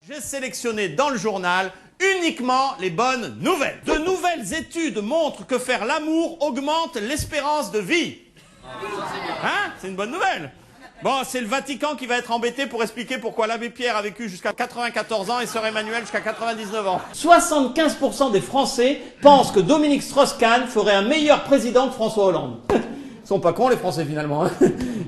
J'ai sélectionné dans le journal uniquement les bonnes nouvelles. De nouvelles études montrent que faire l'amour augmente l'espérance de vie. Hein? C'est une bonne nouvelle. Bon, c'est le Vatican qui va être embêté pour expliquer pourquoi l'abbé Pierre a vécu jusqu'à 94 ans et sœur Emmanuelle jusqu'à 99 ans. 75% des Français pensent que Dominique Strauss-Kahn ferait un meilleur président que François Hollande. Ils sont pas cons les Français finalement. Hein.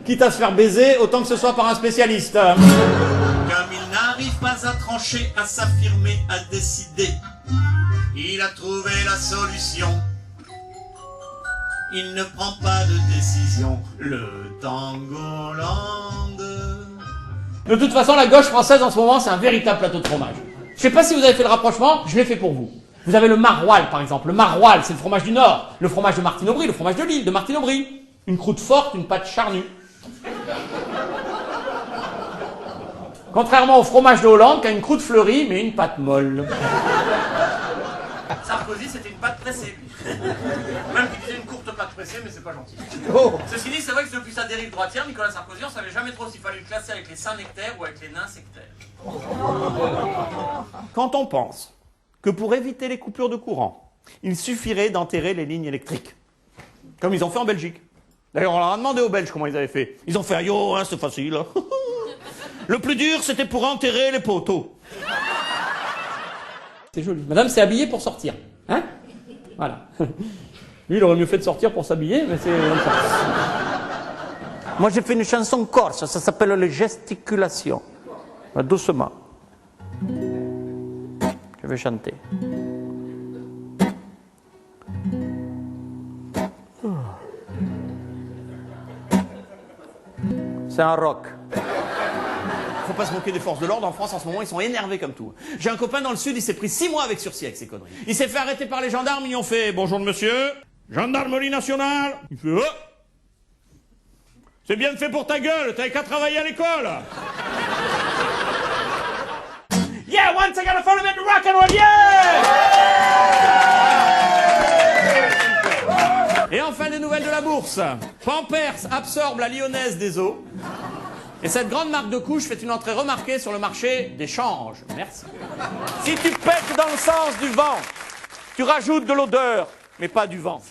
Quitte à se faire baiser, autant que ce soit par un spécialiste. Comme il n'arrive pas à trancher, à s'affirmer, à décider, il a trouvé la solution. Il ne prend pas de décision, le tango Hollande. De toute façon, la gauche française en ce moment, c'est un véritable plateau de fromage. Je sais pas si vous avez fait le rapprochement, je l'ai fait pour vous. Vous avez le maroilles, par exemple. Le maroilles, c'est le fromage du Nord. Le fromage de Martine Aubry, le fromage de Lille, de Martine Aubry. Une croûte forte, une pâte charnue. Contrairement au fromage de Hollande, qui a une croûte fleurie, mais une pâte molle. Sarkozy, c'était une pâte pressée, lui. Même qu'il disait une courte pâte pressée, mais c'est pas gentil. Oh. Ceci dit, c'est vrai que depuis sa dérive droitière, Nicolas Sarkozy, on savait jamais trop s'il fallait le classer avec les saints nectaires ou avec les nains sectaires. Quand on pense que pour éviter les coupures de courant, il suffirait d'enterrer les lignes électriques, comme ils ont fait en Belgique. D'ailleurs, on leur a demandé aux Belges comment ils avaient fait. Ils ont fait « Yo, hein, c'est facile. » Le plus dur, c'était pour enterrer les poteaux. C'est joli. Madame s'est habillée pour sortir. Hein? Voilà. Lui, il aurait mieux fait de sortir pour s'habiller, mais c'est comme ça. Moi, j'ai fait une chanson corse, ça s'appelle les gesticulations. Doucement. Je vais chanter. C'est un rock. Faut pas se moquer des forces de l'ordre, en France en ce moment ils sont énervés comme tout. J'ai un copain dans le sud, il s'est pris 6 mois avec sursis avec ces conneries. Il s'est fait arrêter par les gendarmes, ils ont fait « Bonjour monsieur, gendarmerie nationale ». Il fait « Oh, c'est bien fait pour ta gueule, t'avais qu'à travailler à l'école ». Yeah, once I gotta follow me to rock and roll, yeah. Et enfin des nouvelles de la bourse. Pampers absorbe la Lyonnaise des eaux. Et cette grande marque de couches fait une entrée remarquée sur le marché des changes. Merci. Si tu pètes dans le sens du vent, tu rajoutes de l'odeur, mais pas du vent.